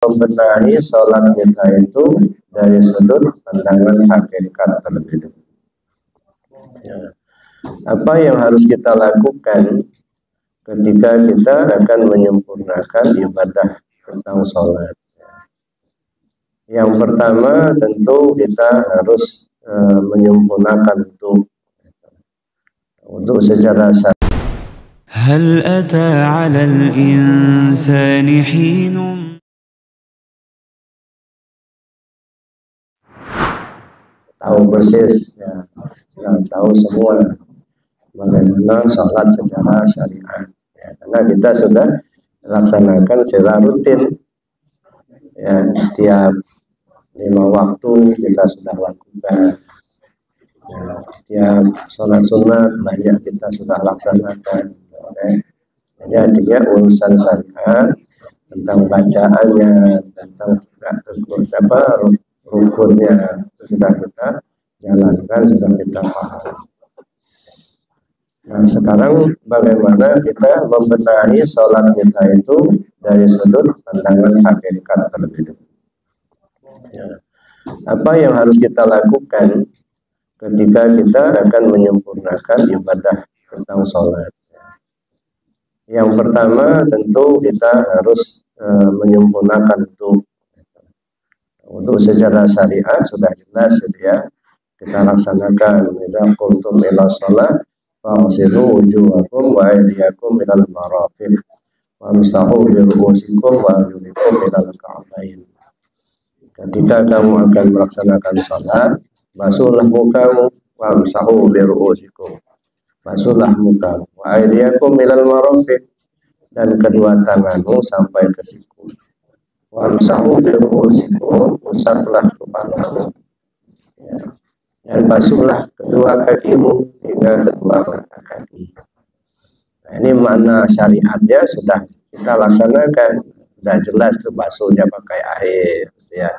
membenahi sholat kita itu dari sudut pandangan hakikat terlebih dahulu. Ya. Apa yang harus kita lakukan ketika kita akan menyempurnakan ibadah tentang sholat? Yang pertama tentu kita harus menyempurnakan untuk secara syar'i. هل أتى على الإنسان حين tahu persis ya, tahu semua bagaimana sholat secara syariat ya, karena kita sudah laksanakan secara rutin ya, tiap 5 waktu kita sudah lakukan ya, tiap sholat sunat banyak kita sudah laksanakan ya. Jadi artinya urusan syariat tentang bacaannya, tentang rukunnya sudah kita jalankan, sudah kita paham. Nah sekarang bagaimana kita membenahi sholat kita itu dari sudut pandangan hakikat terlebih dahulu. Ya. Apa yang harus kita lakukan ketika kita akan menyempurnakan ibadah tentang sholat? Yang pertama tentu kita harus menyempurnakan untuk secara syariat sudah jelas ya, kita laksanakan. Idza qumtum ila shalah fa'silu wujuhakum wa aydiyakum ilal marafiq wamsahu bi ru'usikum wa arjulakum ilal ka'bayn. Ketika kamu akan melaksanakan salat, basuhlah mukamu, wamsahu bi ru'usikum, basuhlah mukamu, wa aydiyakum ilal marafiq, dan kedua tanganmu sampai ke siku. Wamsahu bi ru'usikum, usaplah kepalamu ya. Dan basuhlah kedua kakimu hingga kedua mata kaki. Nah, ini makna syariatnya sudah kita laksanakan, sudah jelas tuh, basuhnya pakai air ya,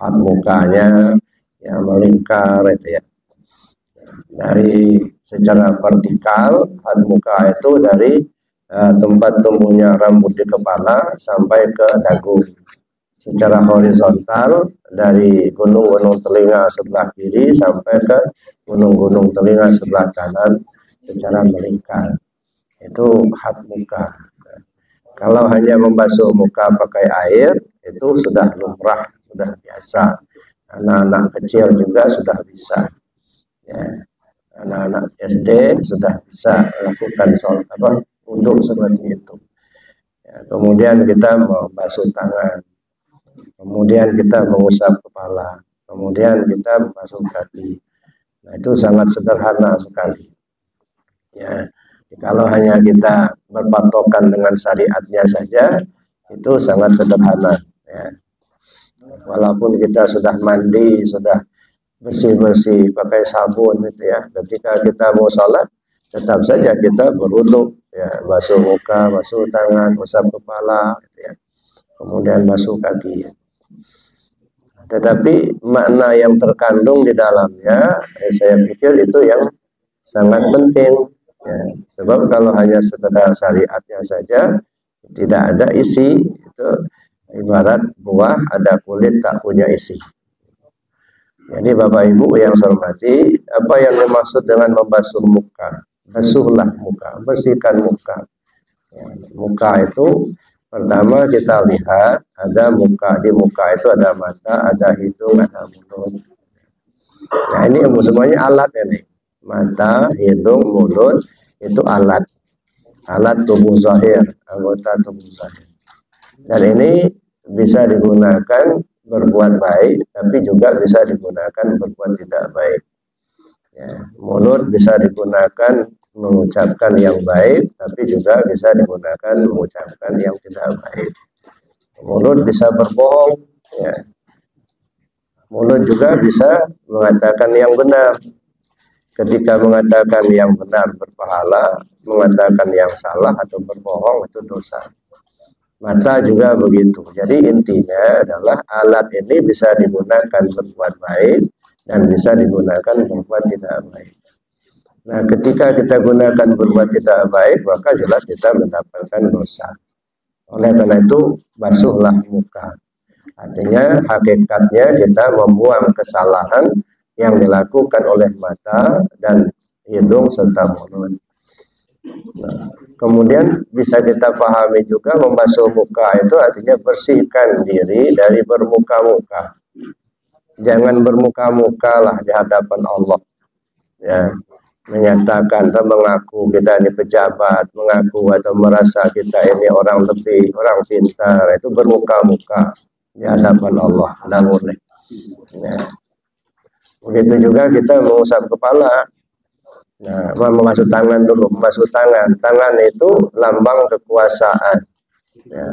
hat mukanya ya melingkar itu ya, dari secara vertikal hat muka itu dari tempat tumbuhnya rambut di kepala sampai ke dagu. Secara horizontal dari gunung-gunung telinga sebelah kiri sampai ke gunung-gunung telinga sebelah kanan secara melingkar. Itu hat muka. Kalau hanya membasuh muka pakai air itu sudah lumrah, sudah biasa. Anak-anak kecil juga sudah bisa. Ya. Anak-anak SD sudah bisa melakukan sholat untuk seperti itu. Ya, kemudian kita membasuh tangan. Kemudian kita mengusap kepala, kemudian kita membasuh kaki. Nah itu sangat sederhana sekali. Ya, kalau hanya kita berpatokan dengan syariatnya saja, itu sangat sederhana. Ya. Walaupun kita sudah mandi, sudah bersih-bersih pakai sabun, gitu ya. Ketika kita mau sholat, tetap saja kita berwudu, ya, basuh muka, basuh tangan, usap kepala, gitu ya. Kemudian basuh kaki. Tetapi makna yang terkandung di dalamnya, saya pikir itu yang sangat penting. Ya. Sebab kalau hanya sekedar syariatnya saja, tidak ada isi, itu ibarat buah ada kulit tak punya isi. Jadi Bapak Ibu yang saya hormati, apa yang dimaksud dengan membasuh muka? Basuhlah muka, bersihkan muka. Ya, muka itu pertama kita lihat ada muka, di muka itu ada mata, ada hidung, ada mulut. Nah ini semuanya alat ini. Mata, hidung, mulut itu alat. Alat tubuh zahir, anggota tubuh zahir. Dan ini bisa digunakan berbuat baik, tapi juga bisa digunakan berbuat tidak baik. Ya, mulut bisa digunakan mengucapkan yang baik, tapi juga bisa digunakan mengucapkan yang tidak baik. Mulut bisa berbohong, ya. Mulut juga bisa mengatakan yang benar. Ketika mengatakan yang benar berpahala, mengatakan yang salah atau berbohong itu dosa. Mata juga begitu. Jadi intinya adalah alat ini bisa digunakan berbuat baik dan bisa digunakan berbuat tidak baik. Nah, ketika kita gunakan berbuat tidak baik, maka jelas kita mendapatkan dosa. Oleh karena itu, basuhlah muka. Artinya hakikatnya kita membuang kesalahan yang dilakukan oleh mata dan hidung serta mulut. Nah, kemudian bisa kita pahami juga membasuh muka itu artinya bersihkan diri dari bermuka-muka. Jangan bermuka-muka lah di hadapan Allah. Ya, menyatakan atau mengaku kita ini pejabat, mengaku atau merasa kita ini orang lebih, orang pintar, itu bermuka-muka di hadapan Allah. Tidak boleh. Ya. Begitu juga kita mengusap kepala. Nah, membasuh tangan dulu, membasuh tangan. Tangan itu lambang kekuasaan. Ya.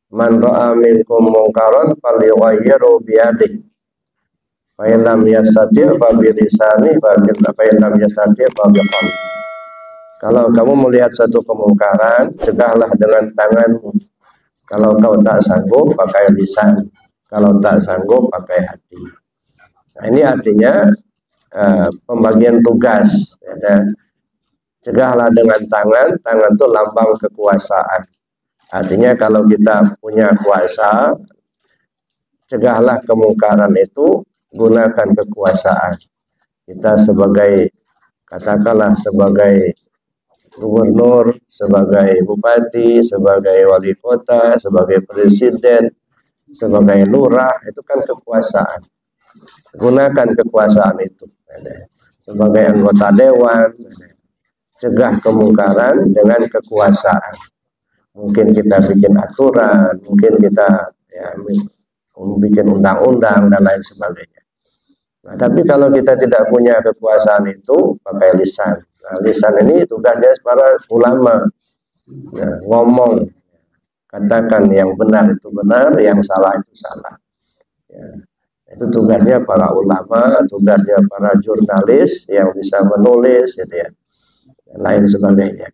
Man ra'a minkum munkaran falyughayyirhu biyadihi. Fa in lam yastati' fa bi lisani, fa in lam yastati' fa bi qalbi. Kalau kamu melihat satu kemungkaran, cegahlah dengan tanganmu. Kalau kau tak sanggup, pakai lisan. Kalau tak sanggup, pakai hati. Nah, ini artinya pembagian tugas. Ya. Cegahlah dengan tangan. Tangan itu lambang kekuasaan. Artinya kalau kita punya kuasa, cegahlah kemungkaran itu, gunakan kekuasaan. Kita sebagai, katakanlah sebagai gubernur, sebagai bupati, sebagai wali kota, sebagai presiden, sebagai lurah, itu kan kekuasaan. Gunakan kekuasaan itu. Sebagai anggota dewan, cegah kemungkaran dengan kekuasaan. Mungkin kita bikin aturan, mungkin kita bikin undang-undang dan lain sebagainya. Nah, tapi kalau kita tidak punya kekuasaan itu, pakai lisan. Nah, lisan ini tugasnya para ulama. Ya, ngomong, katakan yang benar itu benar, yang salah itu salah. Ya. Itu tugasnya para ulama, tugasnya para jurnalis yang bisa menulis, gitu ya, dan lain sebagainya.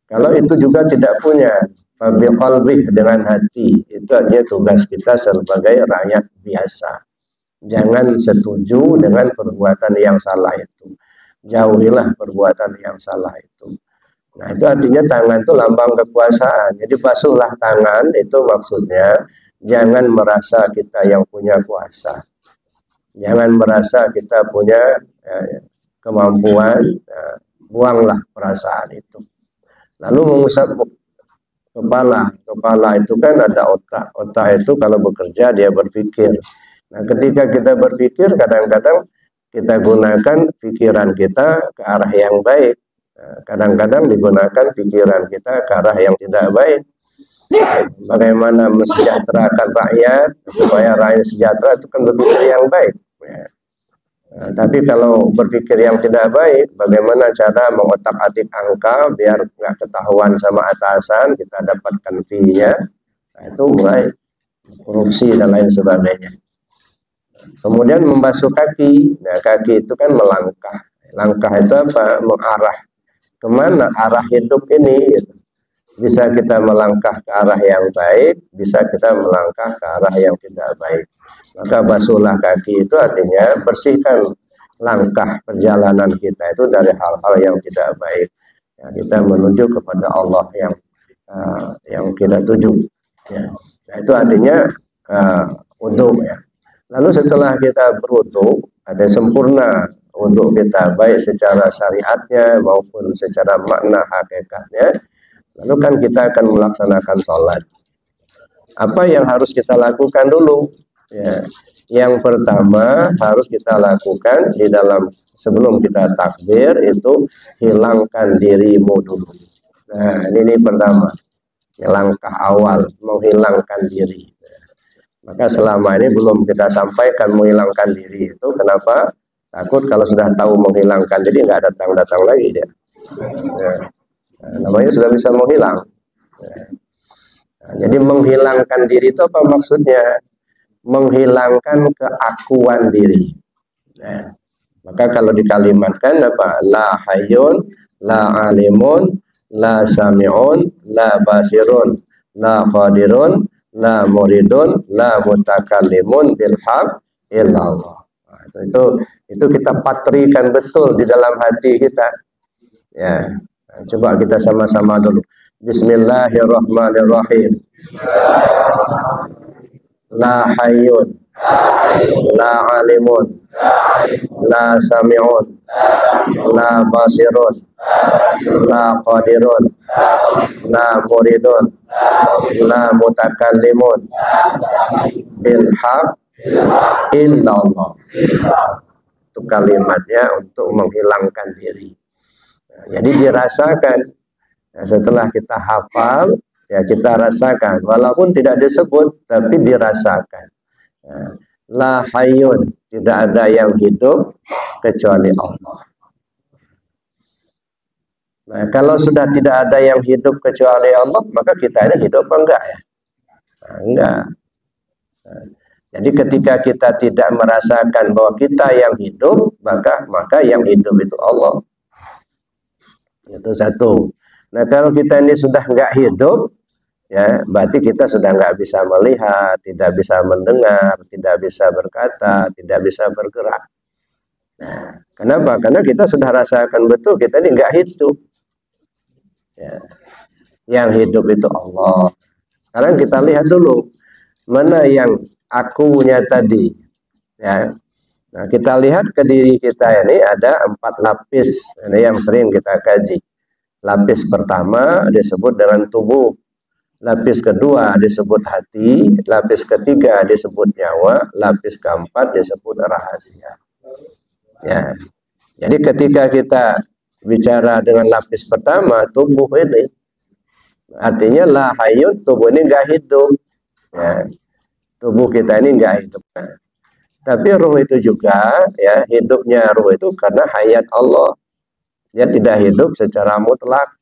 Kalau itu juga tidak punya, qalbi dengan hati, itu aja tugas kita sebagai rakyat biasa. Jangan setuju dengan perbuatan yang salah itu. Jauhilah perbuatan yang salah itu. Nah, itu artinya tangan itu lambang kekuasaan. Jadi basuhlah tangan, itu maksudnya jangan merasa kita yang punya kuasa. Jangan merasa kita punya kemampuan, buanglah perasaan itu. Lalu mengusap kepala. Kepala itu kan ada otak. Otak itu kalau bekerja dia berpikir. Nah, ketika kita berpikir, kadang-kadang kita gunakan pikiran kita ke arah yang baik. Kadang-kadang digunakan pikiran kita ke arah yang tidak baik. Bagaimana mensejahterakan rakyat supaya rakyat sejahtera, itu kan berpikir yang baik. Nah, tapi kalau berpikir yang tidak baik, bagaimana cara mengotak-atik angka biar nggak ketahuan sama atasan, kita dapatkan fee-nya, nah, itu mulai korupsi dan lain sebagainya. Kemudian membasuh kaki. Nah, kaki itu kan melangkah. Langkah itu apa? Mengarah kemana? Arah hidup ini. Gitu. Bisa kita melangkah ke arah yang baik, bisa kita melangkah ke arah yang tidak baik. Maka basuhlah kaki itu artinya bersihkan langkah perjalanan kita itu dari hal-hal yang tidak baik. Ya, kita menuju kepada Allah yang kita tuju. Ya. Nah, itu artinya wudu. Ya. Lalu setelah kita berwudu, ada sempurna wudu kita, baik secara syariatnya maupun secara makna hakikatnya. Lalu kan kita akan melaksanakan sholat. Apa yang harus kita lakukan dulu? Ya. Yang pertama harus kita lakukan di dalam sebelum kita takbir itu hilangkan dirimu dulu. Nah, ini pertama. Langkah awal menghilangkan diri. Maka selama ini belum kita sampaikan menghilangkan diri itu. Kenapa? Takut kalau sudah tahu menghilangkan diri nggak datang-datang lagi dia. Ya. Nah, namanya sudah bisa menghilang. Ya. Nah, jadi menghilangkan diri itu apa maksudnya? Menghilangkan keakuan diri. Nah, maka kalau dikalimatkan apa? La hayyun, la alimun, la sami'un, la basirun, la qadirun, la muridun, la mutakallimun bil haq illallah. Nah, itu kita patrikan betul di dalam hati kita. Ya, nah, coba kita sama-sama dulu. Bismillahirrahmanirrahim. la hayyun, la alimun, la sami'un, la basirun, la qadirun, la muridun, la mutakallimun bil haq illallah. Itu kalimatnya untuk menghilangkan diri. Jadi dirasakan. Nah, setelah kita hafal, ya kita rasakan. Walaupun tidak disebut, tapi dirasakan. Nah, la hayyun, tidak ada yang hidup kecuali Allah. Nah, kalau sudah tidak ada yang hidup kecuali Allah, maka kita ini hidup apa enggak ya? Nah, enggak. Nah, jadi ketika kita tidak merasakan bahwa kita yang hidup, maka yang hidup itu Allah. Itu satu. Nah, kalau kita ini sudah enggak hidup, ya berarti kita sudah enggak bisa melihat, tidak bisa mendengar, tidak bisa berkata, tidak bisa bergerak. Nah, kenapa? Karena kita sudah rasakan betul kita ini enggak hidup. Ya. Yang hidup itu Allah. Sekarang kita lihat dulu mana yang akunya tadi. Ya. Nah, kita lihat ke diri kita ini ada 4 lapis. Ini yang sering kita kaji. Lapis pertama disebut dengan tubuh. Lapis kedua disebut hati. Lapis ketiga disebut nyawa. Lapis keempat disebut rahasia. Ya. Jadi ketika kita bicara dengan lapis pertama, tubuh ini, artinya la hayyun, tubuh ini enggak hidup. Ya. Tubuh kita ini enggak hidup. Tapi ruh itu juga, ya, hidupnya ruh itu karena hayat Allah. Dia tidak hidup secara mutlak.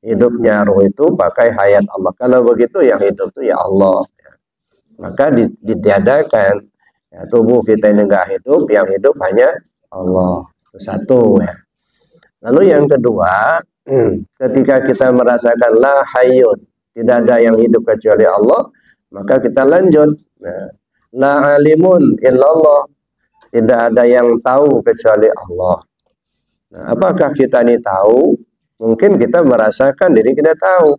Hidupnya ruh itu pakai hayat Allah. Kalau begitu yang hidup itu ya Allah. Ya. Maka ditiadakan, ya, tubuh kita ini enggak hidup, yang hidup hanya Allah. Itu satu, ya. Lalu yang kedua, ketika kita merasakan la hayyun, tidak ada yang hidup kecuali Allah, maka kita lanjut. Nah, la alimun illallah, tidak ada yang tahu kecuali Allah. Nah, apakah kita ini tahu? Mungkin kita merasakan diri kita tahu.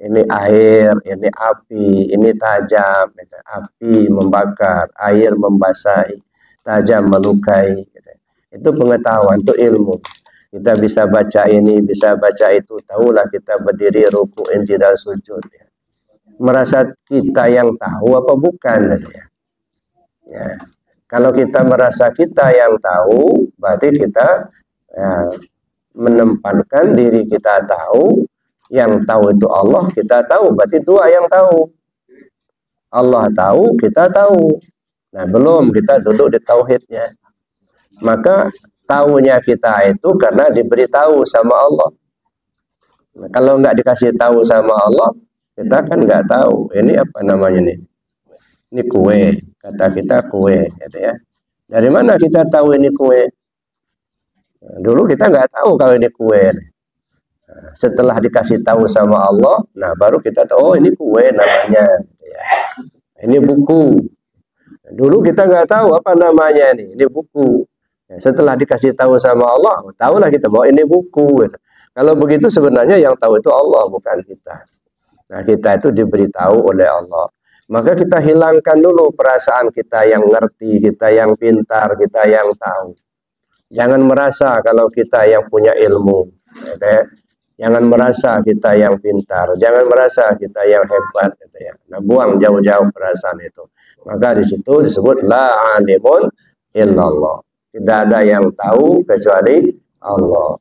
Ini air, ini api, ini tajam. Api membakar, air membasahi, tajam melukai. Itu pengetahuan, itu ilmu. Kita bisa baca ini, bisa baca itu. Tahulah kita berdiri, ruku, i'tidal, sujud. Ya. Merasa kita yang tahu apa bukan? Ya. Ya. Kalau kita merasa kita yang tahu, berarti kita, ya, menempatkan diri kita tahu. Yang tahu itu Allah, kita tahu. Berarti dua yang tahu. Allah tahu, kita tahu. Nah, belum kita duduk di tauhidnya. Maka tahunya kita itu karena diberitahu sama Allah. Nah, kalau nggak dikasih tahu sama Allah, kita kan nggak tahu. Ini apa namanya nih? Ini kue. Kata kita kue, gitu ya. Dari mana kita tahu ini kue? Nah, dulu kita nggak tahu kalau ini kue. Nah, setelah dikasih tahu sama Allah, nah baru kita tahu, oh ini kue namanya. Ya. Ini buku. Nah, dulu kita nggak tahu apa namanya ini buku. Nah, setelah dikasih tahu sama Allah, tahulah kita bahwa ini buku. Gitu. Kalau begitu sebenarnya yang tahu itu Allah, bukan kita. Nah, kita itu diberitahu oleh Allah. Maka kita hilangkan dulu perasaan kita yang ngerti, kita yang pintar, kita yang tahu. Jangan merasa kalau kita yang punya ilmu. Gitu. Jangan merasa kita yang pintar, jangan merasa kita yang hebat, gitu ya. Nah, buang jauh-jauh perasaan itu. Maka di situ disebut la alimun illallah. Tidak ada yang tahu kecuali Allah.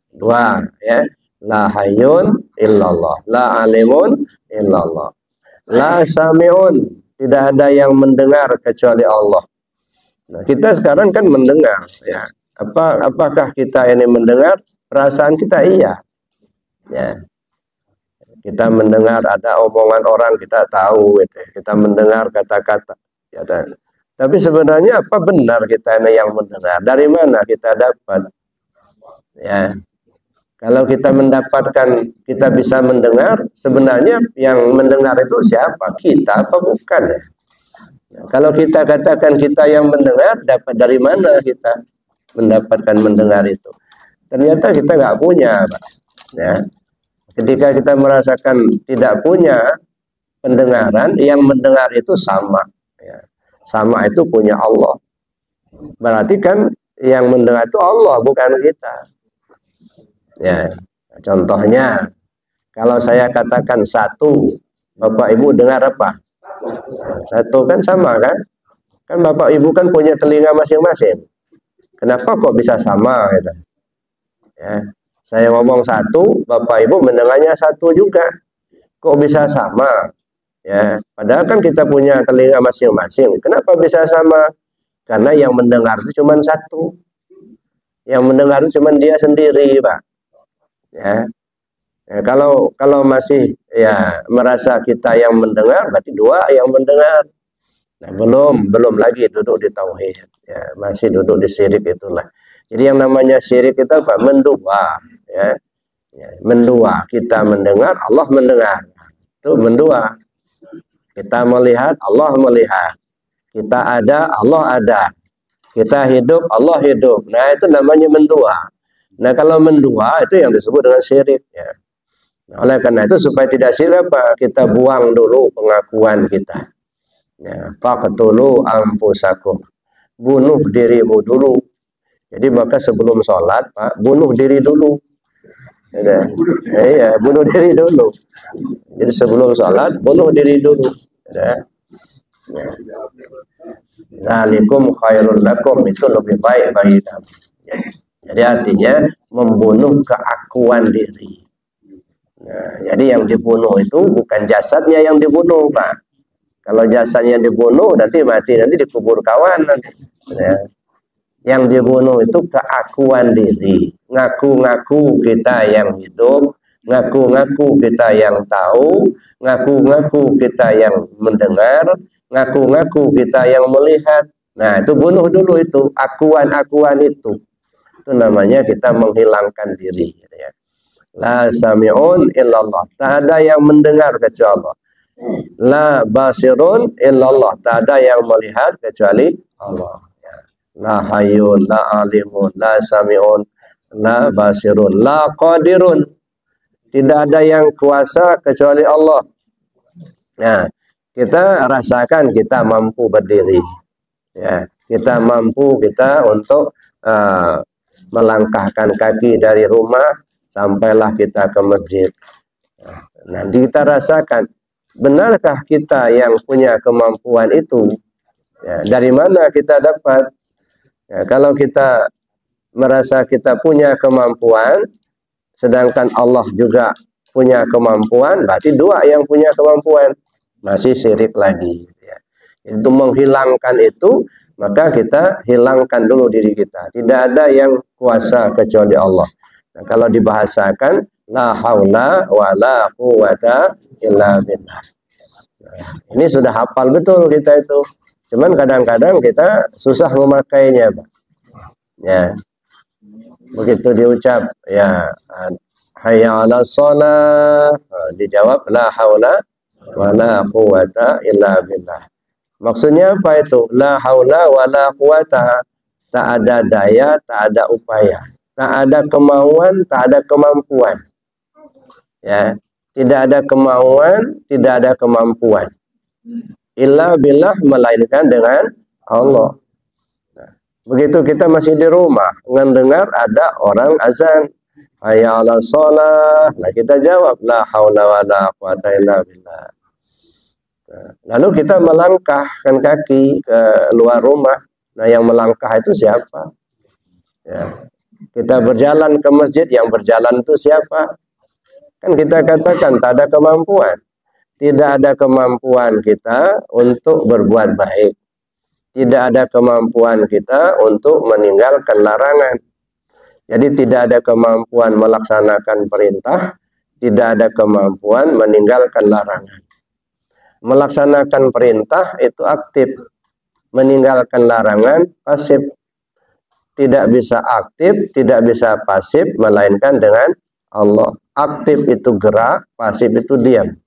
Dua, ya. La hayyun illallah, la alimun illallah. La sami'un, tidak ada yang mendengar kecuali Allah. Nah, kita sekarang kan mendengar, ya. Apakah kita ini mendengar? Perasaan kita iya. Ya, kita mendengar ada omongan orang, kita tahu, gitu. Kita mendengar kata-kata, ya, tapi sebenarnya apa benar kita ini yang mendengar? Dari mana kita dapat? Ya, kalau kita mendapatkan, kita bisa mendengar, sebenarnya yang mendengar itu siapa? Kita apa bukan? Ya? Nah, kalau kita katakan kita yang mendengar, dapat dari mana kita mendapatkan mendengar itu? Ternyata kita nggak punya, Pak. Ya. Ketika kita merasakan tidak punya pendengaran, yang mendengar itu sama. Ya. Sama itu punya Allah. Berarti kan yang mendengar itu Allah, bukan kita. Ya, contohnya kalau saya katakan satu, Bapak Ibu dengar apa? Satu kan sama kan? Kan Bapak Ibu kan punya telinga masing-masing. Kenapa kok bisa sama gitu? Ya, saya ngomong satu, Bapak Ibu mendengarnya satu juga. Kok bisa sama? Ya, padahal kan kita punya telinga masing-masing. Kenapa bisa sama? Karena yang mendengar itu cuma satu. Yang mendengar itu cuma dia sendiri, Pak. Ya. Ya, kalau masih ya merasa kita yang mendengar, berarti dua yang mendengar. Nah, belum lagi duduk di tauhid. Ya, masih duduk di syirik itulah. Jadi yang namanya syirik itu apa? Mendua. Ya. Ya, mendua. Kita mendengar, Allah mendengar. Itu mendua. Kita melihat, Allah melihat. Kita ada, Allah ada. Kita hidup, Allah hidup. Nah, itu namanya mendua. Nah, kalau mendua itu yang disebut dengan syirik. Ya. Nah, oleh karena itu supaya tidak syirik apa? Kita buang dulu pengakuan kita. Ya, faqtulu anfusakum. Bunuh dirimu dulu. Jadi maka sebelum sholat, Pak, bunuh diri dulu. Ya, iya, bunuh diri dulu. Jadi sebelum sholat, bunuh diri dulu. Ya. Ya. Zalikum khairul lakum, itu lebih baik bagi kamu. Ya. Jadi artinya membunuh keakuan diri. Nah, jadi yang dibunuh itu bukan jasadnya yang dibunuh, Pak. Kalau jasadnya dibunuh, nanti mati, nanti dikubur kawan. Nanti. Ya. Yang dibunuh itu keakuan diri. Ngaku-ngaku kita yang hidup, ngaku-ngaku kita yang tahu, ngaku-ngaku kita yang mendengar, ngaku-ngaku kita yang melihat. Nah, itu bunuh dulu itu, akuan-akuan itu. Itu namanya kita menghilangkan diri. Ya. La sami'un illallah. Tak ada yang mendengar kecuali Allah. La basirun illallah. Tak ada yang melihat kecuali Allah. Ya. La hayyun, la alimun, la sami'un, la basirun, la qadirun. Tidak ada yang kuasa kecuali Allah. Nah, kita rasakan kita mampu berdiri. Ya, kita mampu untuk melangkahkan kaki dari rumah sampailah kita ke masjid. Nanti kita rasakan, benarkah kita yang punya kemampuan itu? Ya, dari mana kita dapat? Ya, kalau kita merasa kita punya kemampuan, sedangkan Allah juga punya kemampuan, berarti dua yang punya kemampuan. Masih syirik lagi. Ya. Itu menghilangkan itu, maka kita hilangkan dulu diri kita. Tidak ada yang kuasa kecuali Allah. Nah, kalau dibahasakan la haula wala quwata illa billah. Nah, ini sudah hafal betul kita itu. Cuman kadang-kadang kita susah memakainya, Pak. Ya. Begitu diucap ya hayya 'alas shalah, dijawab la haula wala quwata illa billah. Maksudnya apa itu? La haula wala quwata. Tak ada daya, tak ada upaya. Tak ada kemauan, tak ada kemampuan. Ya, tidak ada kemauan, tidak ada kemampuan. Illa billah, melainkan dengan Allah. Nah, begitu kita masih di rumah, mendengar ada orang azan, hayya 'alas shalah. Nah, kita jawab la haula wala quwata illa billah. Nah, lalu kita melangkahkan kaki ke luar rumah. Nah, yang melangkah itu siapa? Ya. Kita berjalan ke masjid, yang berjalan itu siapa? Kan kita katakan tak ada kemampuan. Tidak ada kemampuan kita untuk berbuat baik. Tidak ada kemampuan kita untuk meninggalkan larangan. Jadi tidak ada kemampuan melaksanakan perintah, tidak ada kemampuan meninggalkan larangan. Melaksanakan perintah itu aktif, meninggalkan larangan pasif. Tidak bisa aktif, tidak bisa pasif, melainkan dengan Allah. Aktif itu gerak, pasif itu diam.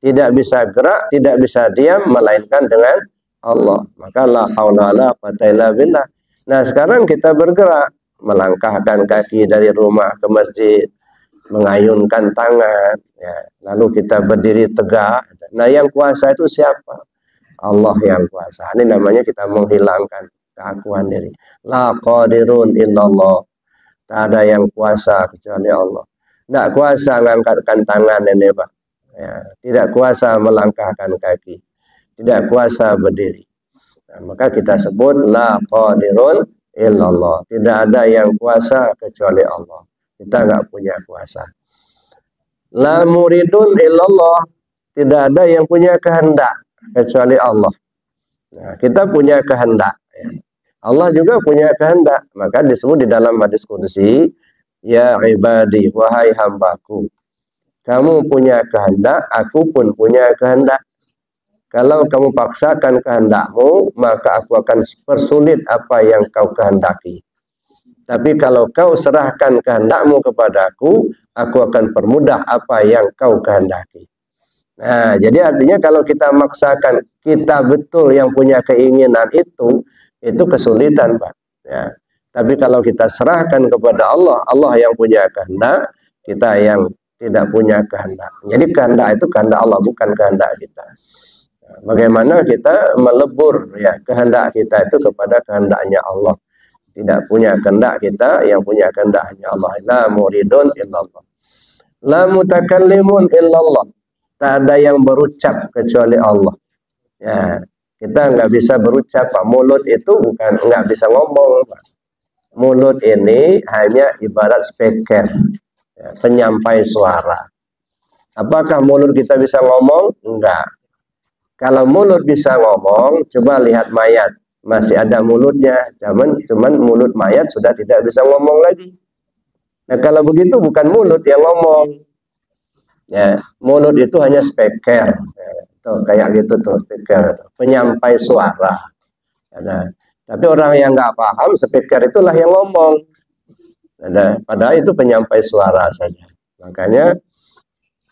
Tidak bisa gerak, tidak bisa diam, melainkan dengan Allah. Maka la haula wala quwata illa billah. Nah, sekarang kita bergerak, melangkahkan kaki dari rumah ke masjid, mengayunkan tangan, ya. Lalu kita berdiri tegak. Nah, yang kuasa itu siapa? Allah yang kuasa. Ini namanya kita menghilangkan keakuan diri. La qadirun illallah. Tak ada yang kuasa kecuali Allah. Tidak kuasa mengangkatkan tangan ini, Pak. Ya, tidak kuasa melangkahkan kaki. Tidak kuasa berdiri. Nah, maka kita sebut la qadirun illallah. Tidak ada yang kuasa kecuali Allah. Kita nggak punya kuasa. La muridun illallah. Tidak ada yang punya kehendak kecuali Allah. Nah, kita punya kehendak. Allah juga punya kehendak. Maka disebut di dalam hadis qudsi, ya ibadi, wahai hambaku, kamu punya kehendak, aku pun punya kehendak. Kalau kamu paksakan kehendakmu, maka aku akan persulit apa yang kau kehendaki. Tapi kalau kau serahkan kehendakmu kepadaku, aku akan permudah apa yang kau kehendaki. Nah, jadi artinya kalau kita maksakan, kita betul yang punya keinginan itu kesulitan, Pak. Ya. Tapi kalau kita serahkan kepada Allah, Allah yang punya kehendak, kita yang tidak punya kehendak. Jadi kehendak itu kehendak Allah, bukan kehendak kita. Nah, bagaimana kita melebur ya kehendak kita itu kepada kehendaknya Allah. Tidak punya kehendak kita, yang punya kehendak hanya Allah. La muridun illallah. La mutakallimun illallah. Tak ada yang berucap kecuali Allah. Ya. Kita nggak bisa berucap, Pak. Mulut itu bukan nggak bisa ngomong, Pak. Mulut ini hanya ibarat speaker, ya, penyampai suara. Apakah mulut kita bisa ngomong? Enggak. Kalau mulut bisa ngomong, coba lihat mayat. Masih ada mulutnya, cuman mulut mayat sudah tidak bisa ngomong lagi. Nah, kalau begitu bukan mulut yang ngomong. Ya, mulut itu hanya speaker. Ya. Tuh, kayak gitu tuh, speaker, penyampai suara. Nah, tapi orang yang nggak paham, speaker itulah yang ngomong. Nah, padahal itu penyampai suara saja. Makanya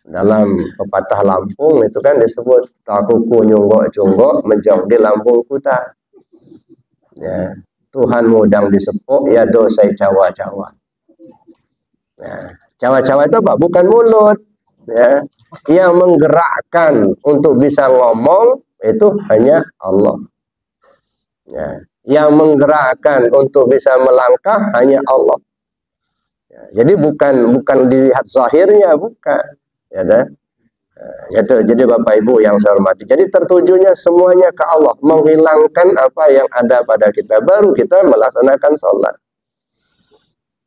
dalam pepatah Lampung itu kan disebut takuku nyunggok-junggok menjauh di Lampung Kuta. Ya, Tuhan mudang disepuk ya dosa cawa-cawa. Nah, cawa-cawa itu apa? Bukan mulut. Ya, yang menggerakkan untuk bisa ngomong itu hanya Allah. Ya, yang menggerakkan untuk bisa melangkah hanya Allah. Ya, jadi bukan dilihat zahirnya, bukan. Ya, jadi Bapak Ibu yang saya hormati. Jadi tertujunya semuanya ke Allah, menghilangkan apa yang ada pada kita, baru kita melaksanakan sholat.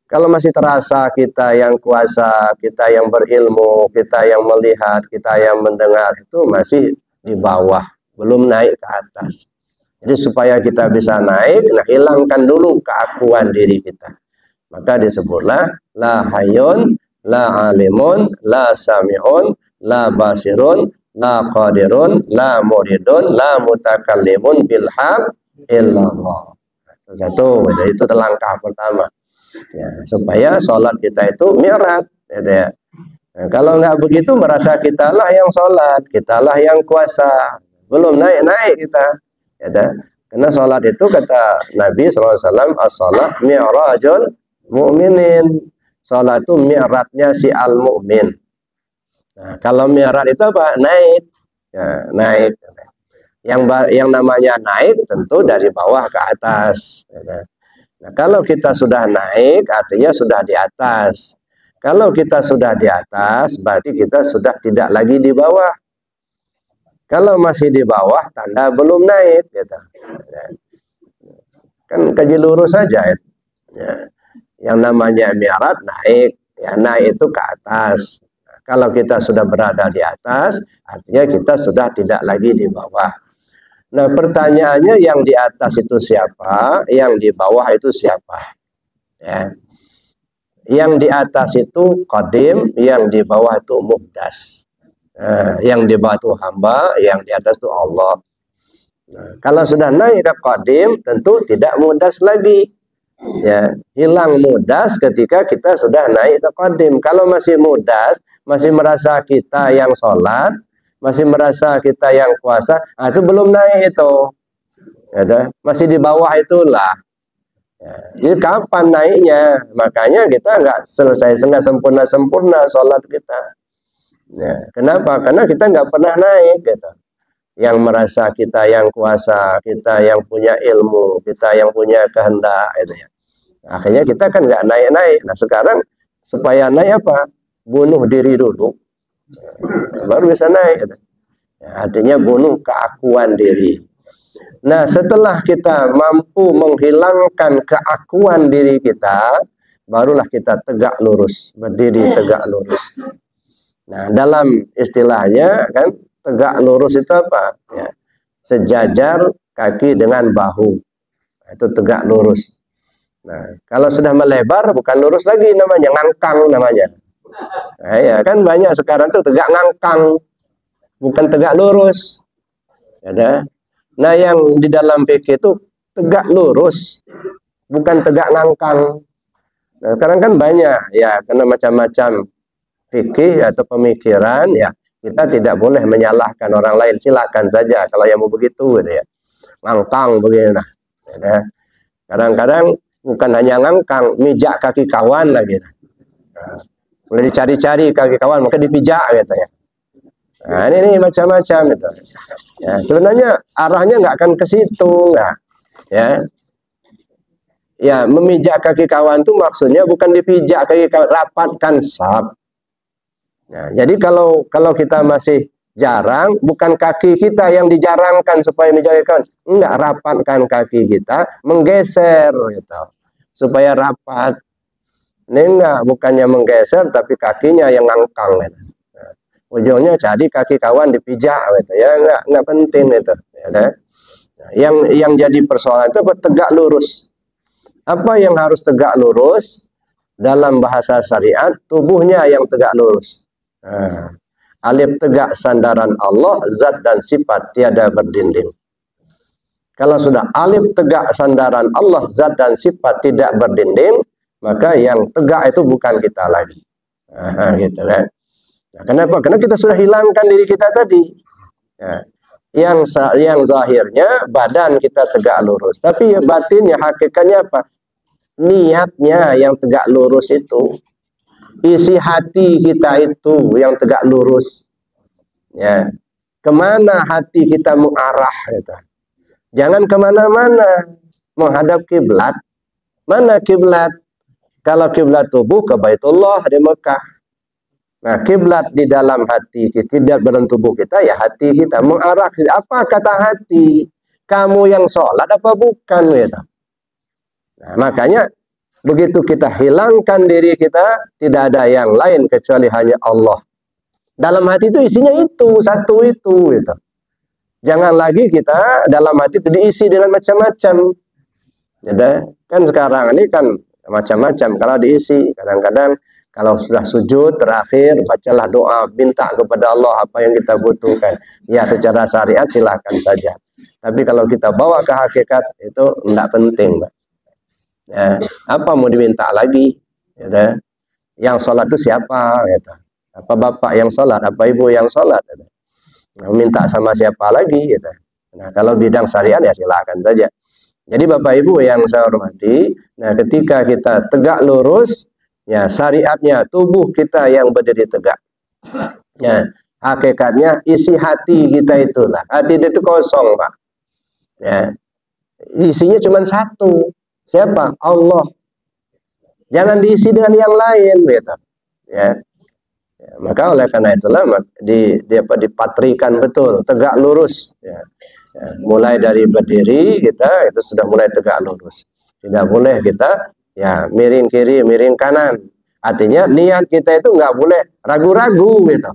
Kalau masih terasa kita yang kuasa, kita yang berilmu, kita yang melihat, kita yang mendengar, itu masih di bawah, belum naik ke atas. Jadi supaya kita bisa naik, nah hilangkan dulu keakuan diri kita. Maka disebutlah la hayyun, la alimun, la sami'un, la basirun, la qadirun, la muridun, la mutakallimun bil haq illallah. Satu, itu langkah pertama. Ya, supaya sholat kita itu mi'raj, gitu ya. Nah, kalau nggak begitu merasa kitalah yang sholat, kitalah yang kuasa, belum naik kita. Gitu. Karena sholat itu kata Nabi SAW, as-sholat mi'rajul mu'minin. Sholat itu mi'rajnya si al-mu'min. Nah, kalau mi'raj itu apa? Naik, ya, naik. Yang namanya naik tentu dari bawah ke atas. Gitu. Nah, kalau kita sudah naik, artinya sudah di atas. Kalau kita sudah di atas, berarti kita sudah tidak lagi di bawah. Kalau masih di bawah, tanda belum naik. Gitu. Kan kaji lurus saja. Ya. Yang namanya mi'raj naik. Ya, naik itu ke atas. Nah, kalau kita sudah berada di atas, artinya kita sudah tidak lagi di bawah. Nah, pertanyaannya yang di atas itu siapa? Yang di bawah itu siapa? Ya. Yang di atas itu qadim, yang di bawah itu muqdas. Nah, yang di bawah itu hamba, yang di atas itu Allah. Nah, kalau sudah naik ke qadim, tentu tidak muqdas lagi. Ya, hilang muqdas ketika kita sudah naik ke qadim. Kalau masih muqdas, masih merasa kita yang sholat, masih merasa kita yang kuasa, nah itu belum naik itu. Ya, masih di bawah itulah. Ya, jadi kapan naiknya? Makanya kita nggak sempurna-sempurna sholat kita. Ya, kenapa? Karena kita nggak pernah naik. Gitu. yang merasa kita yang kuasa, kita yang punya ilmu, kita yang punya kehendak, itu ya. Akhirnya kita kan nggak naik-naik. Nah sekarang supaya naik apa? Bunuh diri dulu, baru bisa naik. Gitu. Ya, artinya bunuh keakuan diri. Nah setelah kita mampu menghilangkan keakuan diri kita, barulah kita tegak lurus, berdiri tegak lurus. Nah dalam istilahnya kan tegak lurus itu apa? Ya, sejajar kaki dengan bahu, itu tegak lurus. Nah kalau sudah melebar bukan lurus lagi namanya, ngangkang namanya. Nah, ya kan banyak sekarang tuh tegak ngangkang, bukan tegak lurus. Ada. Nah yang di dalam fikih itu tegak lurus, bukan tegak ngangkang. Nah, sekarang kan banyak ya, karena macam-macam fikih atau pemikiran ya, kita tidak boleh menyalahkan orang lain. Silakan saja kalau yang mau begitu gitu ya. Ngangkang begini nah. Ya. Kadang-kadang bukan hanya ngangkang, mijak kaki kawan lagi. Nah, boleh dicari-cari kaki kawan, maka dipijak gitu ya. Nah, ini macam-macam itu. Ya, sebenarnya arahnya nggak akan ke situ, nggak. Ya, ya memijak kaki kawan itu maksudnya bukan dipijak kaki kawan, rapatkan saf. Nah, jadi kalau kita masih jarang, bukan kaki kita yang dijarangkan supaya mijak kaki kawan, enggak, rapatkan kaki kita, menggeser gitu, supaya rapat. Ini enggak, bukannya menggeser, tapi kakinya yang ngangkang gitu. Ujungnya jadi kaki kawan dipijak gitu ya, enggak penting itu ya, nah, yang jadi persoalan itu tegak lurus. Apa yang harus tegak lurus dalam bahasa syariat? Tubuhnya yang tegak lurus. Nah, alif tegak sandaran Allah, zat dan sifat tiada berdinding. Kalau sudah alif tegak sandaran Allah, zat dan sifat tidak berdinding, maka yang tegak itu bukan kita lagi. Nah, gitu kan. Nah, kenapa? Karena kita sudah hilangkan diri kita tadi. Ya. Yang zahirnya badan kita tegak lurus, tapi ya batinnya, hakikatnya apa? Niatnya yang tegak lurus itu, isi hati kita itu yang tegak lurus. Ya, kemana hati kita mengarah? Gitu. Jangan kemana-mana, menghadap kiblat. Mana kiblat? Kalau kiblat tubuh ke Baitullah di Mekah. Nah, kiblat di dalam hati kita, tidak dalam tubuh kita, ya hati kita mengarah. Apa kata hati? Kamu yang sholat apa bukan? Gitu. Nah, makanya begitu kita hilangkan diri kita, tidak ada yang lain kecuali hanya Allah. Dalam hati itu isinya itu, satu itu. Gitu. Jangan lagi kita dalam hati itu diisi dengan macam-macam. Gitu. Kan sekarang ini kan macam-macam kalau diisi. Kadang-kadang kalau sudah sujud terakhir, bacalah doa, minta kepada Allah apa yang kita butuhkan. Ya secara syariat silakan saja. Tapi kalau kita bawa ke hakikat itu tidak penting, Pak. Ya, apa mau diminta lagi? Ya, yang sholat itu siapa? Ya, apa bapak yang sholat? Apa ibu yang sholat? Ya, minta sama siapa lagi? Ya, nah kalau bidang syariat ya silakan saja. Jadi bapak ibu yang saya hormati, nah ketika kita tegak lurus, ya syariatnya tubuh kita yang berdiri tegak. Ya, hakikatnya isi hati kita itulah. Hati itu kosong, Pak. Ya. Isinya cuma satu. Siapa? Allah. Jangan diisi dengan yang lain, gitu. Ya. Ya, maka oleh karena itulah dipatrikan betul, tegak lurus. Ya. Ya, mulai dari berdiri kita itu sudah mulai tegak lurus. Tidak boleh kita ya miring kiri, miring kanan. Artinya niat kita itu nggak boleh ragu-ragu gitu.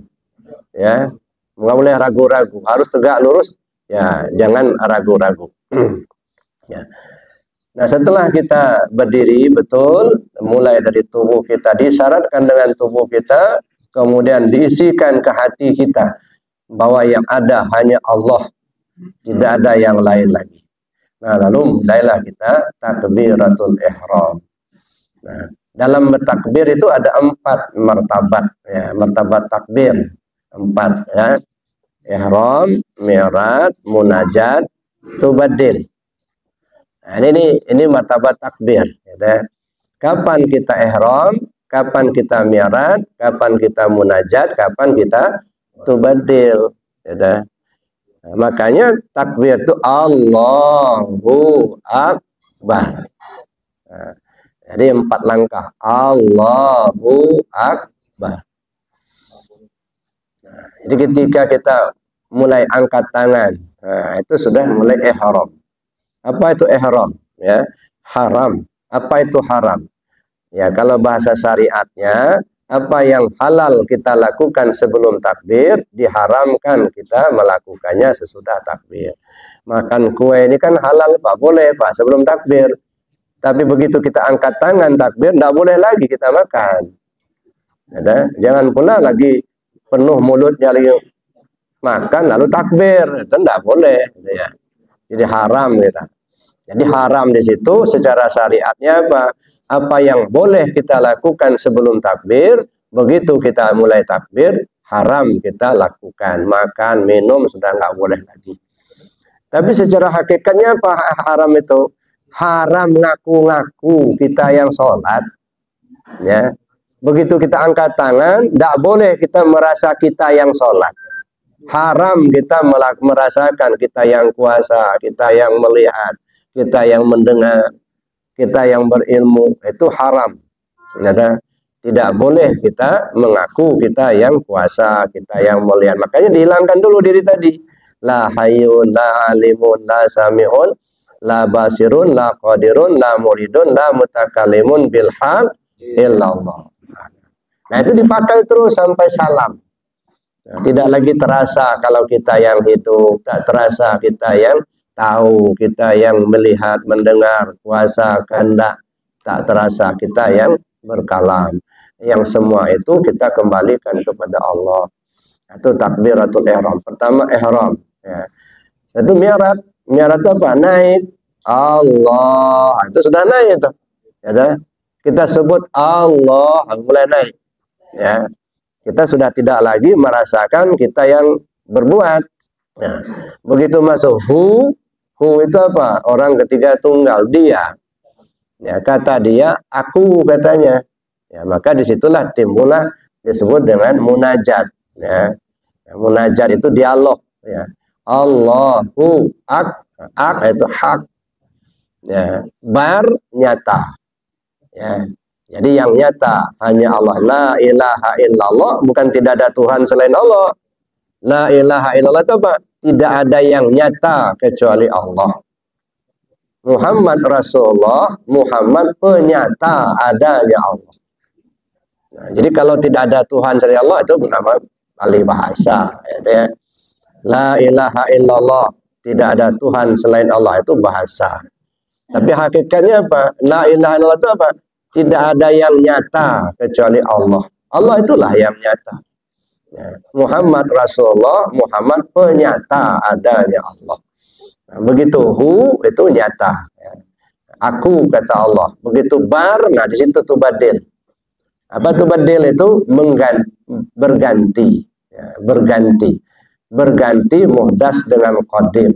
Ya, nggak boleh ragu-ragu. Harus tegak lurus. Ya, jangan ragu-ragu. Ya. Nah, setelah kita berdiri betul, mulai dari tubuh kita disyaratkan dengan tubuh kita, kemudian diisikan ke hati kita bahwa yang ada hanya Allah, tidak ada yang lain lagi. Nah, lalu mulailah kita takbiratul ihram. Nah, dalam bertakbir itu ada 4 martabat, ya, martabat takbir 4, ya. Ihram, mi'raj, munajat, tubaddil. Nah, ini martabat takbir, ya. Kapan kita ihram, kapan kita mi'raj, kapan kita munajat, kapan kita tubaddil, ya. Nah, makanya takbir itu Allahu Akbar. Nah, jadi 4 langkah. Allahu Akbar. Nah, jadi ketika kita mulai angkat tangan, nah, itu sudah mulai ihram. Apa itu ihram? Ya, haram. Apa itu haram? Ya, kalau bahasa syariatnya, apa yang halal kita lakukan sebelum takbir, diharamkan kita melakukannya sesudah takbir. Makan kue ini kan halal, Pak, boleh, Pak, sebelum takbir. Tapi begitu kita angkat tangan takbir, tidak boleh lagi kita makan. Ya, jangan pula lagi penuh mulutnya lagi makan lalu takbir, itu tidak boleh. Gitu ya. Jadi haram kita. Jadi haram di situ secara syariatnya apa? Apa yang boleh kita lakukan sebelum takbir, begitu kita mulai takbir, haram kita lakukan. Makan, minum, sudah nggak boleh lagi. Tapi secara hakikatnya apa haram itu? Haram ngaku-ngaku kita yang sholat. Ya. Begitu kita angkat tangan, tidak boleh kita merasa kita yang sholat. Haram kita merasakan kita yang kuasa, kita yang melihat, kita yang mendengar, kita yang berilmu, itu haram. Ternyata tidak boleh kita mengaku kita yang kuasa, kita yang melihat. Makanya dihilangkan dulu diri tadi. La hayyun, la alimun, la sami'un, la basirun, la qadirun, la muridun, la mutakalimun bilhal illallah. Nah itu dipakai terus sampai salam. Tidak lagi terasa kalau kita yang hidup, tak terasa kita yang tahu, kita yang melihat, mendengar, kuasa, kehendak, tak terasa kita yang berkalam. Yang semua itu kita kembalikan kepada Allah. Itu takbiratul ihram. Pertama ihram. Ya. Itu mi'raj. Mi'raj itu apa? Naik. Allah. Itu sudah naik itu. Ya, kita sebut Allah, mulai naik. Ya. Kita sudah tidak lagi merasakan kita yang berbuat. Ya. Begitu masuk hu itu apa? Orang ketiga tunggal, dia. Ya, kata dia, aku katanya. Ya, maka disitulah timbullah disebut dengan munajat. Ya. Munajat itu dialog. Ya. Allahu ak itu hak. Ya. Bar nyata. Ya. Jadi yang nyata hanya Allah. La ilaha illallah, bukan tidak ada Tuhan selain Allah. La ilaha illallah itu apa? Tidak ada yang nyata kecuali Allah. Muhammad Rasulullah, Muhammad penyata adanya Allah. Nah, jadi kalau tidak ada Tuhan selain Allah itu bernama alih bahasa. Ya. La ilaha illallah, tidak ada Tuhan selain Allah itu bahasa. Tapi hakikatnya apa? La ilaha illallah itu apa? Tidak ada yang nyata kecuali Allah. Allah itulah yang nyata. Ya. Muhammad Rasulullah, Muhammad penyata adanya Allah. Nah, begitu hu itu nyata. Ya. Aku kata Allah. Begitu bar, nah di situ tubadil. Apa tubadil itu? Berganti. Ya, berganti. Berganti muhdas dengan qadim.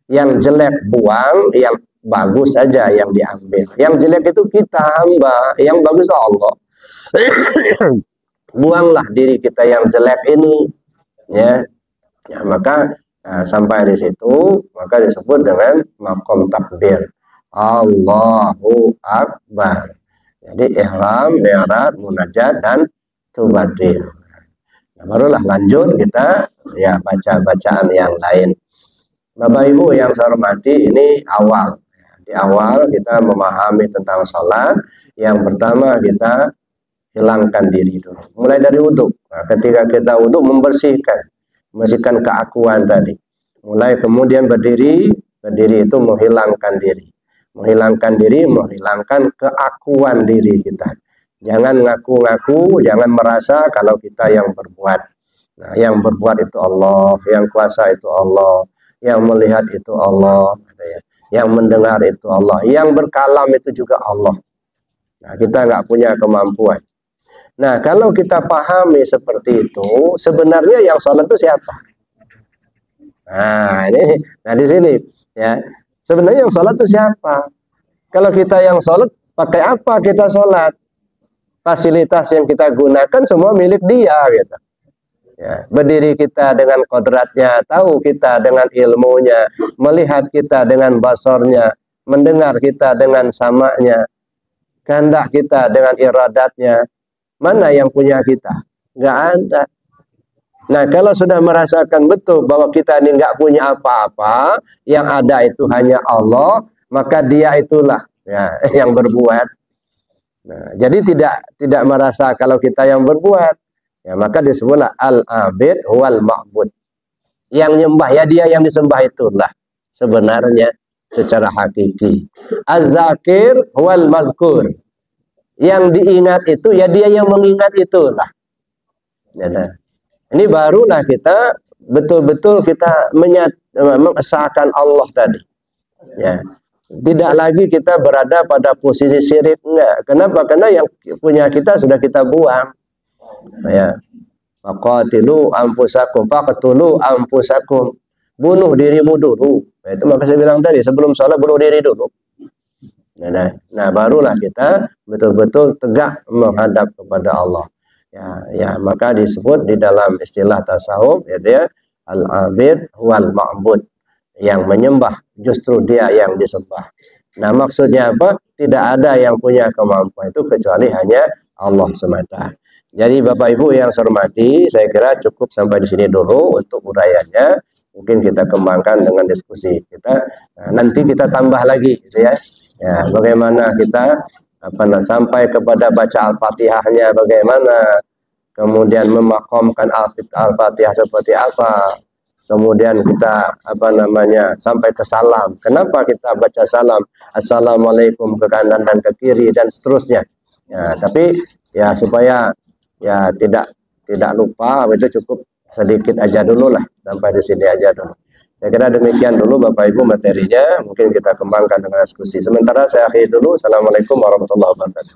Yang jelek buang, yang bagus saja yang diambil. Yang jelek itu kita hamba, yang bagus Allah. Buanglah diri kita yang jelek ini, ya. Ya maka sampai di situ maka disebut dengan maqam takbir. Allahu Akbar. Jadi ihram, mi'raj, munajat dan tubadil. Nah, barulah lanjut kita ya baca bacaan yang lain. Bapak Ibu yang saya hormati, ini awal. Di awal kita memahami tentang sholat. Yang pertama kita hilangkan diri dulu. Mulai dari wudhu. Nah, ketika kita wudhu membersihkan keakuan tadi. Mulai kemudian berdiri itu menghilangkan diri. Menghilangkan diri, menghilangkan keakuan diri kita. Jangan ngaku-ngaku, jangan merasa kalau kita yang berbuat. Nah, yang berbuat itu Allah, yang kuasa itu Allah, yang melihat itu Allah. Yang mendengar itu Allah, yang berkalam itu juga Allah. Nah, kita nggak punya kemampuan. Nah, kalau kita pahami seperti itu, sebenarnya yang sholat itu siapa? Nah di sini ya, sebenarnya yang sholat itu siapa? Kalau kita yang sholat, pakai apa kita sholat? Fasilitas yang kita gunakan semua milik dia, gitu. Ya, berdiri kita dengan kodratnya, tahu kita dengan ilmunya, melihat kita dengan basornya, mendengar kita dengan samanya, kehendak kita dengan iradatnya. Mana yang punya kita? Nggak ada. Nah, kalau sudah merasakan betul bahwa kita ini nggak punya apa-apa, yang ada itu hanya Allah, maka Dia itulah ya, yang berbuat. Nah, jadi tidak merasa kalau kita yang berbuat. Ya, maka disebutlah al-abid wal ma'bud. Yang nyembah ya dia, yang disembah itulah sebenarnya secara hakiki. Az-zakir wal mazkur. Yang diingat itu ya dia yang mengingat itulah. Ya, nah. Ini barulah kita betul-betul kita mengesahkan Allah tadi. Ya. Tidak lagi kita berada pada posisi syirik, enggak. Kenapa? Karena yang punya kita sudah kita buang. Ya, faqatilu anfusakum, faqtulu anfusakum, bunuh dirimu dulu. Nah, itu maka saya bilang tadi, sebelum sholat bunuh diri dulu. Nah, barulah kita betul-betul tegak menghadap kepada Allah. Ya, maka disebut di dalam istilah tasawuf, yaitu ya, al-abid wal ma'bud. Yang menyembah justru dia yang disembah. Nah, maksudnya apa? Tidak ada yang punya kemampuan itu kecuali hanya Allah semata. Jadi Bapak Ibu yang saya hormati, saya kira cukup sampai di sini dulu untuk uraiannya. Mungkin kita kembangkan dengan diskusi kita. Nah, nanti kita tambah lagi, gitu ya. Ya, bagaimana kita sampai kepada baca Al-Fatihahnya, bagaimana, kemudian memakomkan Al-Fatihah seperti apa, kemudian kita sampai ke salam. Kenapa kita baca salam? Assalamualaikum ke kanan dan ke kiri dan seterusnya. Ya, tapi ya supaya ya tidak lupa, itu cukup sedikit aja dulu lah, sampai di sini aja dulu. Saya kira demikian dulu Bapak Ibu materinya, mungkin kita kembangkan dengan diskusi. Sementara saya akhiri dulu. Assalamualaikum warahmatullahi wabarakatuh.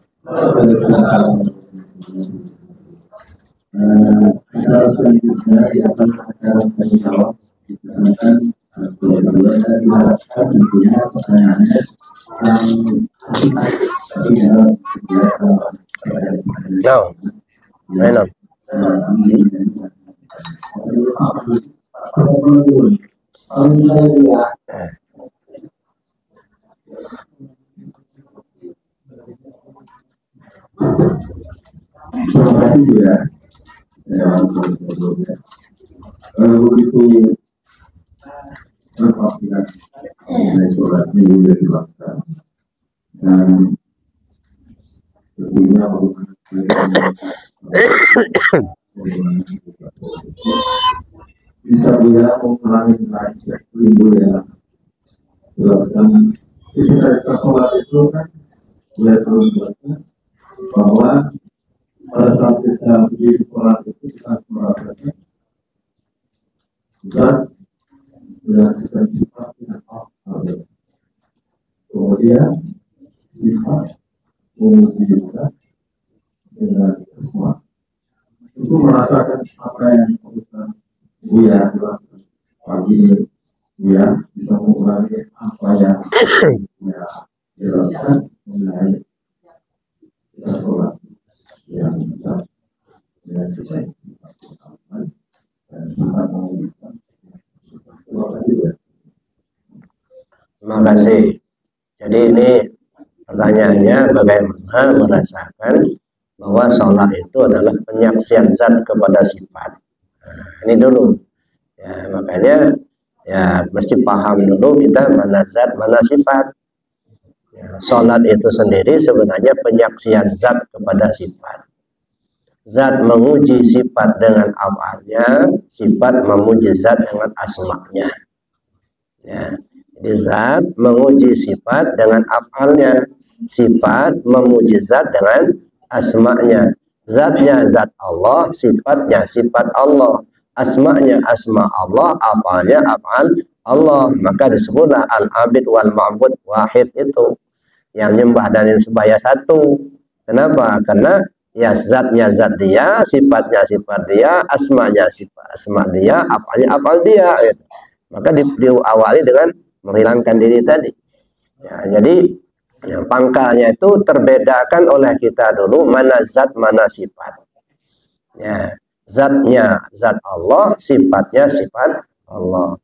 Enak. Terima kasih ya. Kalau begitu terpastikan mengenai sholat minggu yang dilakukan dan tentunya bisa dia mengulangi lagi minggu yang dilakukan. Ketika sholat itu kan dia selalu berkata bahwa pada saat kita berdiri sholat itu kita merasa dan berdasarkan sifat yang Allah. Kemudian sifat memuji kita dengan semua itu merasakan apa yang Ustaz Buya jelaskan pagi ini. Buya bisa mengulangi apa yang Buya jelaskan mengenai kita sholat yang bisa dengan sesuai dan sifat mengujikan. Terima kasih. Jadi ini pertanyaannya, bagaimana merasakan bahwa sholat itu adalah penyaksian zat kepada sifat. Nah, ini dulu. Ya, makanya ya mesti paham dulu kita mana zat, mana sifat. Ya, sholat itu sendiri sebenarnya penyaksian zat kepada sifat. Zat menguji sifat dengan afalnya, sifat memuji zat dengan asma'nya. Ya, jadi zat menguji sifat dengan afalnya, sifat memuji zat dengan asma'nya. Zatnya zat Allah, sifatnya sifat Allah, asma'nya asma Allah, afalnya afal Allah. Maka disebutlah al-abid wal ma'bud wahid, itu yang nyembah dan yang disembah satu. Kenapa? Karena ya zatnya zat dia, sifatnya sifat dia, asmanya sifat asma dia, apalnya apal dia, gitu. Maka diawali dengan menghilangkan diri tadi. Ya, jadi ya, pangkalnya itu terbedakan oleh kita dulu mana zat mana sifat. Ya, Zatnya zat Allah, sifatnya sifat Allah.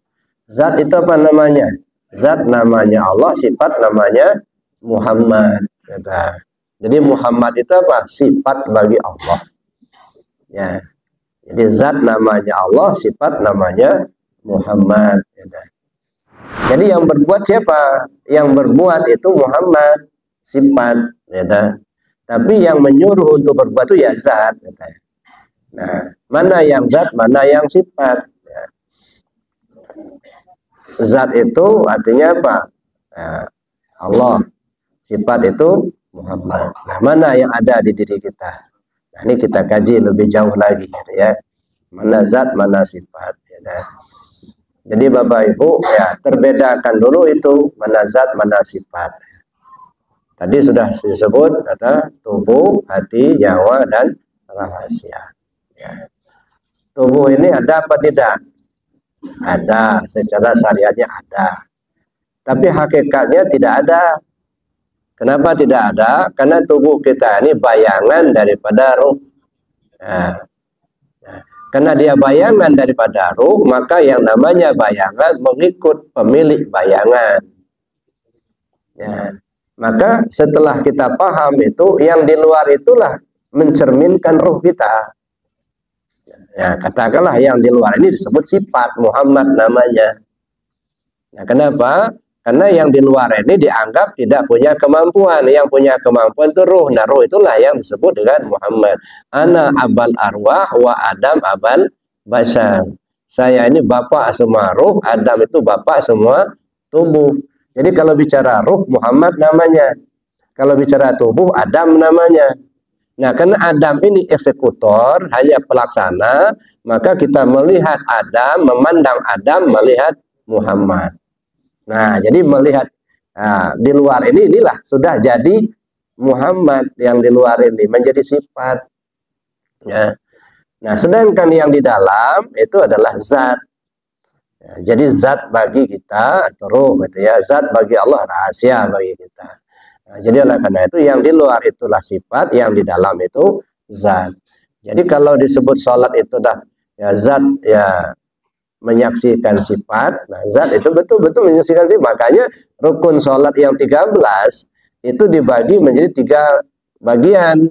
Zat itu apa namanya? Zat namanya Allah, sifat namanya Muhammad. Jadi Muhammad itu apa? Sifat bagi Allah. Ya. Jadi zat namanya Allah, sifat namanya Muhammad. Jadi yang berbuat siapa? Yang berbuat itu Muhammad, sifat. Tapi yang menyuruh untuk berbuat itu ya zat. Nah, mana yang zat, mana yang sifat? Ya. Zat itu artinya apa? Nah, Allah. Sifat itu Muhammad. Nah, mana yang ada di diri kita? Nah, ini kita kaji lebih jauh lagi, gitu ya. Mana zat, mana sifat. Ya. Jadi Bapak Ibu, ya terbedakan dulu itu mana zat, mana sifat. Tadi sudah disebut kata tubuh, hati, nyawa, dan rahasia. Ya. Tubuh ini ada apa tidak? Ada, secara syariatnya ada. Tapi hakikatnya tidak ada. Kenapa tidak ada? Karena tubuh kita ini bayangan daripada ruh. Nah, karena dia bayangan daripada ruh, maka yang namanya bayangan mengikut pemilik bayangan. Ya. Maka setelah kita paham itu, yang di luar itulah mencerminkan ruh kita. Ya, katakanlah yang di luar ini disebut sifat Muhammad namanya. Nah, kenapa? Karena yang di luar ini dianggap tidak punya kemampuan. Yang punya kemampuan itu ruh. Nah, ruh itulah yang disebut dengan Muhammad. Ana abal arwah wa Adam abal basar. Saya ini bapak semua ruh, Adam itu bapak semua tubuh. Jadi kalau bicara ruh, Muhammad namanya. Kalau bicara tubuh, Adam namanya. Nah, karena Adam ini eksekutor, hanya pelaksana, maka kita melihat Adam, memandang Adam, melihat Muhammad. Nah, jadi melihat di luar ini, inilah sudah jadi Muhammad yang di luar ini, menjadi sifat. Ya. Nah, sedangkan yang di dalam itu adalah zat. Ya, jadi zat bagi kita, atau ruh, gitu ya. Zat bagi Allah, rahasia bagi kita. Nah, jadi oleh karena itu yang di luar itulah sifat, yang di dalam itu zat. Jadi kalau disebut sholat itu dah ya zat ya menyaksikan sifat. Nah, zat itu betul-betul menyaksikan sifat. Makanya rukun sholat yang 13 itu dibagi menjadi 3 bagian.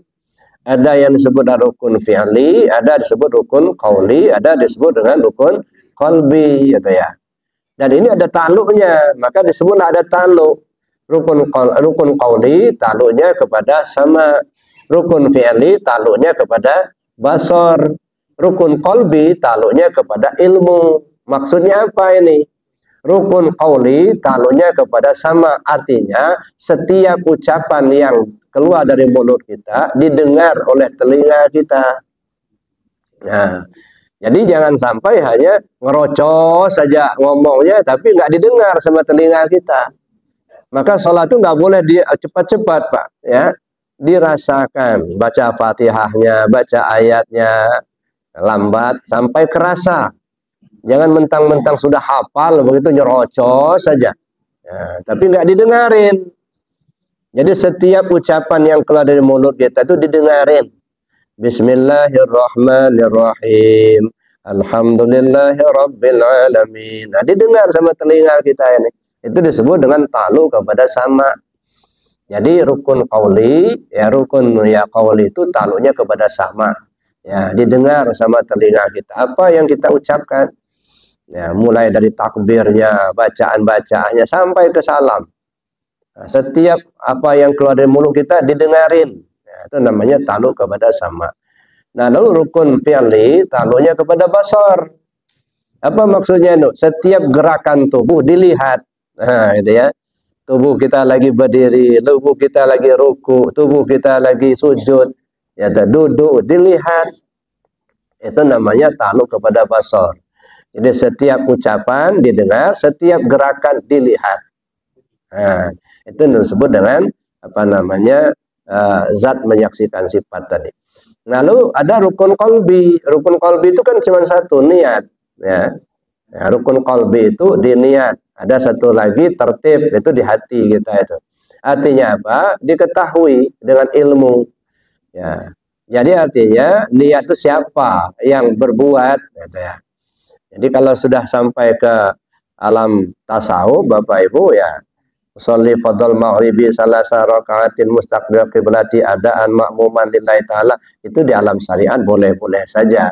Ada yang disebut rukun fi'li, ada disebut rukun qauli, ada disebut dengan rukun qalbi, gitu ya. Dan ini ada ta'alluqnya, maka disebutlah ada ta'alluq. Rukun qauli ta'alluqnya kepada sama, rukun fi'li ta'alluqnya kepada basar, rukun qalbi ta'alluqnya kepada ilmu. Maksudnya apa ini? Rukun qauli ta'alluqnya kepada sama, artinya setiap ucapan yang keluar dari mulut kita didengar oleh telinga kita. Nah, jadi jangan sampai hanya ngerocos saja ngomongnya tapi nggak didengar sama telinga kita. Maka sholat itu nggak boleh cepat-cepat, Pak, ya. Dirasakan, baca Fatihahnya, baca ayatnya lambat sampai kerasa. Jangan mentang-mentang sudah hafal begitu nyerocos saja. Nah, tapi nggak didengarin. Jadi setiap ucapan yang keluar dari mulut kita itu didengarin. Bismillahirrahmanirrahim. Alhamdulillahirrabbilalamin. Nah, didengar sama telinga kita ini. Itu disebut dengan ta'alluq kepada sama. Jadi rukun qauli, ya rukun ya qauli itu ta'alluqnya kepada sama. Ya, didengar sama telinga kita. Apa yang kita ucapkan? Ya, mulai dari takbirnya, bacaan-bacaannya sampai ke salam. Nah, setiap apa yang keluar dari mulut kita didengarin. Ya, itu namanya ta'alluq kepada sama. Nah, lalu rukun fi'li ta'alluqnya kepada basar. Apa maksudnya itu? Setiap gerakan tubuh dilihat. Nah, gitu ya. Tubuh kita lagi berdiri, tubuh kita lagi ruku, tubuh kita lagi sujud, ya duduk, dilihat. Itu namanya ta'alluq kepada basar. Jadi setiap ucapan didengar, setiap gerakan dilihat. Nah, itu disebut dengan apa namanya zat menyaksikan sifat tadi. Lalu ada rukun qalbi. Rukun qalbi itu kan cuma satu, niat, ya. Nah, rukun qalbi itu di niat. Ada satu lagi tertib, itu di hati kita itu. Artinya apa? Diketahui dengan ilmu. Ya. Jadi artinya niat itu siapa yang berbuat, gitu ya. Jadi kalau sudah sampai ke alam tasawuf, Bapak Ibu ya, sholli fadl maghribi salasa rakaatin mustaqbil qiblati adaan ma'muman lillahi ta'ala, itu di alam syariat boleh-boleh saja.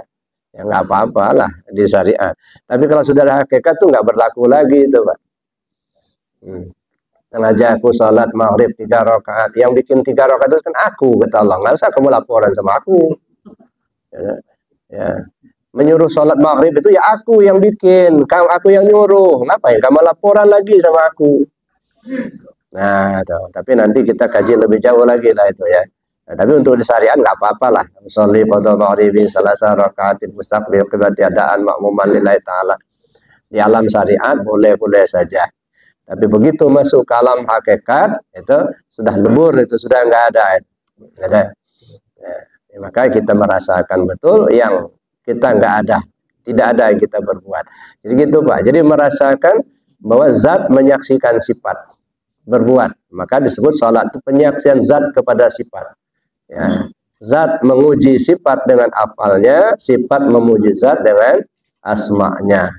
Ya nggak apa-apa lah di syariat. Tapi kalau sudah ada hakikat tuh nggak berlaku lagi itu, Pak. Sengaja aku sholat maghrib 3 rakaat, yang bikin 3 rakaat itu kan aku, kata Allah. Nggak usah kamu laporan sama aku. Ya. Menyuruh sholat maghrib itu ya aku yang bikin, aku yang nyuruh. Ngapain kamu laporan lagi sama aku? Nah, tapi nanti kita kaji lebih jauh lagi lah itu ya. Nah, tapi untuk di syariat nggak apa-apa lah. Sholli fadl maghribi salasa rakaatin mustaqbil qiblati adaan ma'muman lillahi ta'ala. Di alam syariat boleh-boleh saja. Tapi begitu masuk ke alam hakikat itu sudah lebur, itu sudah nggak ada. Ya, maka kita merasakan betul yang kita nggak ada, tidak ada yang kita berbuat. Jadi gitu Pak. Jadi merasakan bahwa zat menyaksikan sifat berbuat, maka disebut sholat itu penyaksian zat kepada sifat. Ya. Zat menguji sifat dengan afalnya, sifat memuji zat dengan asma'nya.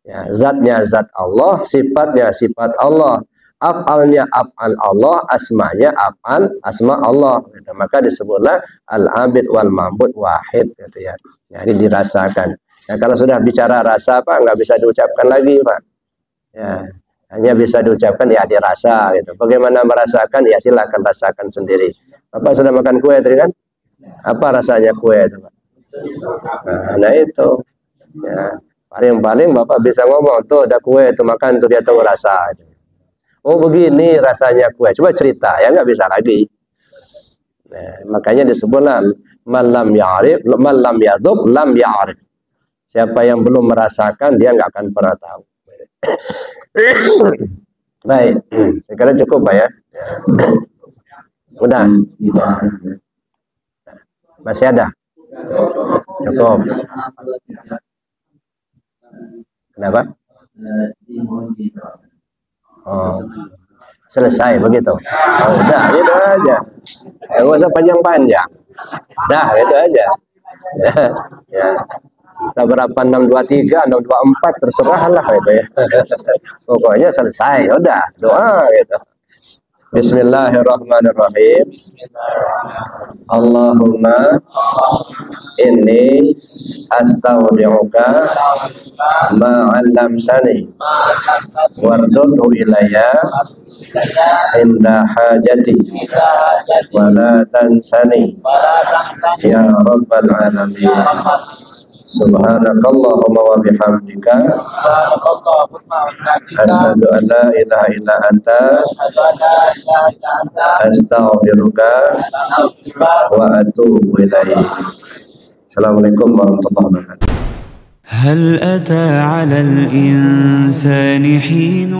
Ya, zatnya zat Allah, sifatnya sifat Allah, afalnya afal Allah, asma'nya afal asma Allah. Gitu. Maka disebutlah al-abid wal ma'bud wahid, gitu ya. Jadi dirasakan. Nah, kalau sudah bicara rasa Pak, nggak bisa diucapkan lagi Pak. Ya, hanya bisa diucapkan ya dirasa gitu. Bagaimana merasakan? Ya silakan rasakan sendiri. Bapak sudah makan kue tadi kan? Apa rasanya kue itu Pak? Nah itu. Ya. Paling-paling Bapak bisa ngomong, tuh ada kue itu makan, tuh dia tahu rasa. Oh begini rasanya kue, coba cerita, ya nggak bisa lagi. Nah, makanya disebutlah man lam ya'rif, man lam yadhuq, lam ya'rif. Siapa yang belum merasakan, dia nggak akan pernah tahu. Baik, sekarang cukup Pak ya. Udah. Masih ada? Cukup. Kenapa? Oh, selesai begitu. Oh, udah, gitu aja. Nggak usah panjang-panjang. Dah, gitu aja. Ya. Kita berapa 623, 624 terserah lah gitu ya. Pokoknya selesai, udah doa gitu. Bismillahirrahmanirrahim. Allahumma inni astaudi'uka ma 'allamtani warduhu ilayya inda hajati wa la tansani ya rabbal alamin. Subhanakallahumma wa bihamdika asyhadu an la ilaha illa anta astaghfiruka wa atubu ilaik. Assalamualaikum warahmatullahi wabarakatuh. هل أتى على الإنسان حين